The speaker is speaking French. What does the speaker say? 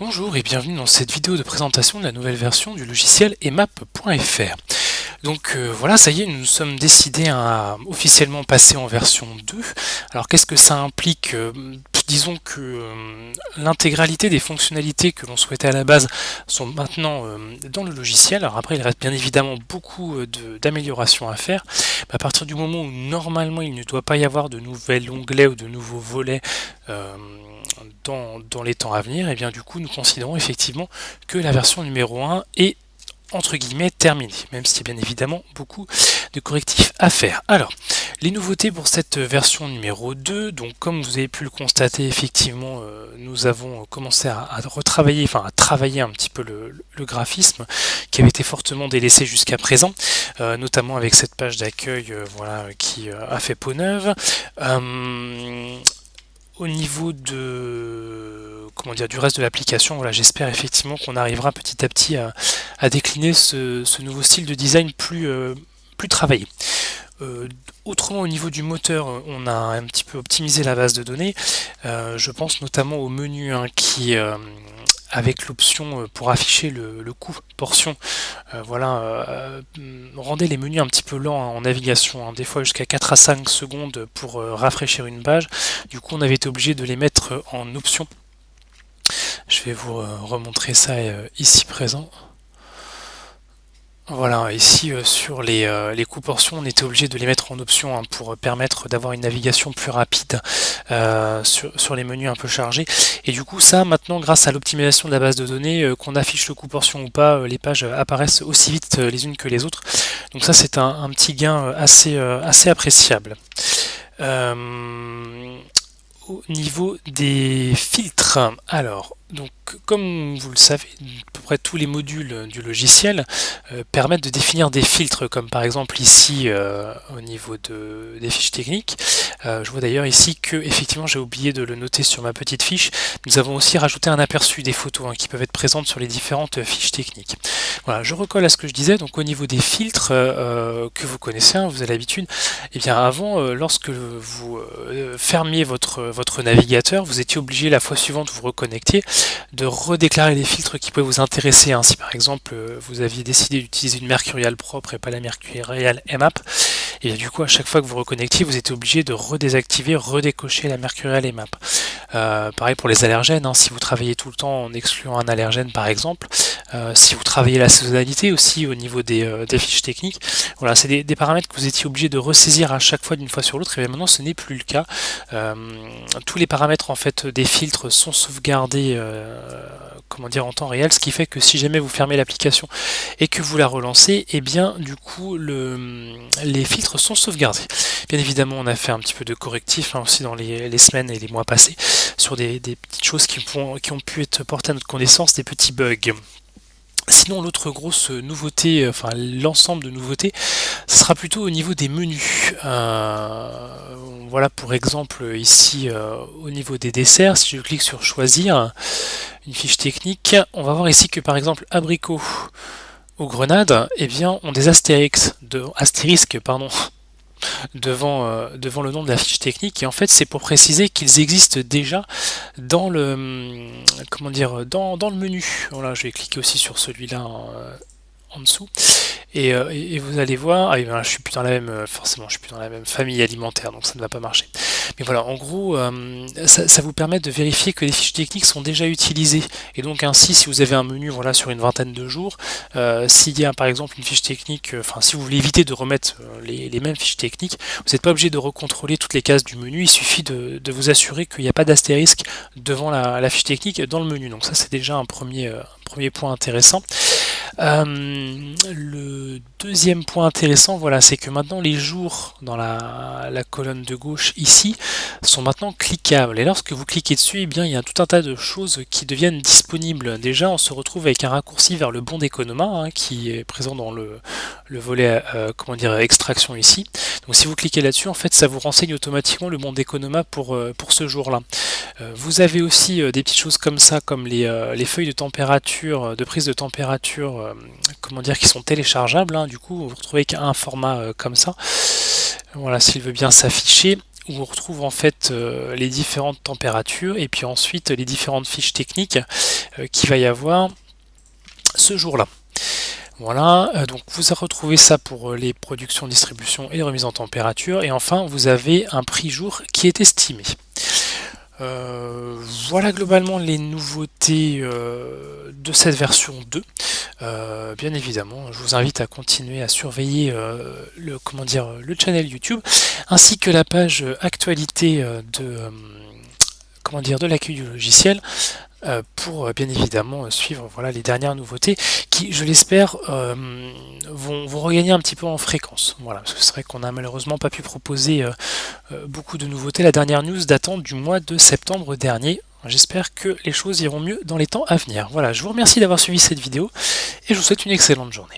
Bonjour et bienvenue dans cette vidéo de présentation de la nouvelle version du logiciel emap.fr. Donc voilà, ça y est, nous nous sommes décidés à officiellement passer en version 2. Alors qu'est-ce que ça implique? Disons que l'intégralité des fonctionnalités que l'on souhaitait à la base sont maintenant dans le logiciel. Alors après, il reste bien évidemment beaucoup d'améliorations à faire. Mais à partir du moment où normalement il ne doit pas y avoir de nouvel onglet ou de nouveaux volets euh, dans les temps à venir, et bien du coup nous considérons effectivement que la version numéro 1 est entre guillemets terminée, même s'il y a bien évidemment beaucoup de correctifs à faire. Alors, les nouveautés pour cette version numéro 2, donc comme vous avez pu le constater, effectivement, nous avons commencé à retravailler, enfin à travailler un petit peu le graphisme qui avait été fortement délaissé jusqu'à présent, notamment avec cette page d'accueil voilà, qui a fait peau neuve. Au niveau de comment dire du reste de l'application, voilà, j'espère effectivement qu'on arrivera petit à petit à décliner ce nouveau style de design plus travaillé. Autrement, au niveau du moteur, on a un petit peu optimisé la base de données. Je pense notamment au menu hein, qui avec l'option pour afficher le coût portion, rendait les menus un petit peu lents hein, en navigation, hein, des fois jusqu'à 4 à 5 secondes pour rafraîchir une page. Du coup, on avait été obligé de les mettre en option. Je vais vous remontrer ça ici présent. Voilà, ici sur les coûts portions, on était obligé de les mettre en option hein, pour permettre d'avoir une navigation plus rapide sur les menus un peu chargés. Et du coup, ça, maintenant, grâce à l'optimisation de la base de données, qu'on affiche le coût portion ou pas, les pages apparaissent aussi vite les unes que les autres. Donc ça, c'est un petit gain assez appréciable. Au niveau des filtres, alors, donc, comme vous le savez, à peu près tous les modules du logiciel permettent de définir des filtres, comme par exemple ici au niveau des fiches techniques. Je vois d'ailleurs ici que, effectivement, j'ai oublié de le noter sur ma petite fiche. Nous avons aussi rajouté un aperçu des photos hein, qui peuvent être présentes sur les différentes fiches techniques. Voilà, je recolle à ce que je disais. Donc, au niveau des filtres que vous connaissez, hein, vous avez l'habitude. Et bien, avant, lorsque vous fermiez votre navigateur, vous étiez obligé la fois suivante vous reconnecter de redéclarer les filtres qui pouvaient vous intéresser. Hein. Si par exemple vous aviez décidé d'utiliser une Mercurial propre et pas la Mercurial Emap, et bien, du coup à chaque fois que vous reconnectiez, vous étiez obligé de redésactiver, redécocher la Mercurial Emap. Pareil pour les allergènes, hein. Si vous travaillez tout le temps en excluant un allergène par exemple, si vous travaillez la saisonnalité aussi au niveau des fiches techniques, voilà, c'est des paramètres que vous étiez obligé de ressaisir à chaque fois d'une fois sur l'autre, et bien maintenant ce n'est plus le cas. Tous les paramètres en fait des filtres sont sauvegardés comment dire en temps réel, ce qui fait que si jamais vous fermez l'application et que vous la relancez, et bien du coup les filtres sont sauvegardés. Bien évidemment, on a fait un petit peu de correctif hein, aussi dans les semaines et les mois passés sur des petites choses qui ont pu être portées à notre connaissance, des petits bugs. Sinon, l'autre grosse nouveauté, enfin l'ensemble de nouveautés, ce sera plutôt au niveau des menus. Voilà, pour exemple, ici, au niveau des desserts, si je clique sur choisir une fiche technique, on va voir ici que par exemple, abricot ou grenade, eh bien, ont des astérisques, pardon, devant le nom de la fiche technique, et en fait c'est pour préciser qu'ils existent déjà dans le comment dire dans le menu. Voilà, je vais cliquer aussi sur celui-là en dessous et vous allez voir, je suis plus dans la même forcément je suis plus dans la même famille alimentaire, donc ça ne va pas marcher. Mais voilà, en gros, ça vous permet de vérifier que les fiches techniques sont déjà utilisées, et donc ainsi, si vous avez un menu voilà sur une vingtaine de jours, s'il y a par exemple une fiche technique, enfin si vous voulez éviter de remettre les mêmes fiches techniques, vous n'êtes pas obligé de recontrôler toutes les cases du menu, il suffit de vous assurer qu'il n'y a pas d'astérisque devant la fiche technique dans le menu. Donc ça c'est déjà un premier point intéressant. Le deuxième point intéressant, voilà, c'est que maintenant les jours dans la colonne de gauche ici sont maintenant cliquables. Et lorsque vous cliquez dessus, eh bien, il y a tout un tas de choses qui deviennent disponibles. Déjà, on se retrouve avec un raccourci vers le bon d'Economa hein, qui est présent dans le volet comment dire extraction ici. Donc si vous cliquez là-dessus, en fait, ça vous renseigne automatiquement le bon d'Economa pour ce jour-là. Vous avez aussi des petites choses comme ça, comme les feuilles de température, de prise de température, comment dire, qui sont téléchargeables. Hein. Du coup, vous vous retrouvez avec un format comme ça. Voilà, s'il veut bien s'afficher. où on retrouve en fait les différentes températures et puis ensuite les différentes fiches techniques qu'il va y avoir ce jour-là. Voilà, donc vous retrouvez ça pour les productions, distribution et remise en température. Et enfin, vous avez un prix jour qui est estimé. Voilà globalement les nouveautés de cette version 2. Bien évidemment, je vous invite à continuer à surveiller le channel YouTube ainsi que la page actualité de l'accueil du logiciel pour bien évidemment suivre voilà, les dernières nouveautés qui, je l'espère, vont regagner un petit peu en fréquence. Voilà, parce que c'est vrai qu'on n'a malheureusement pas pu proposer beaucoup de nouveautés. La dernière news datant du mois de septembre dernier. J'espère que les choses iront mieux dans les temps à venir. Voilà, je vous remercie d'avoir suivi cette vidéo et je vous souhaite une excellente journée.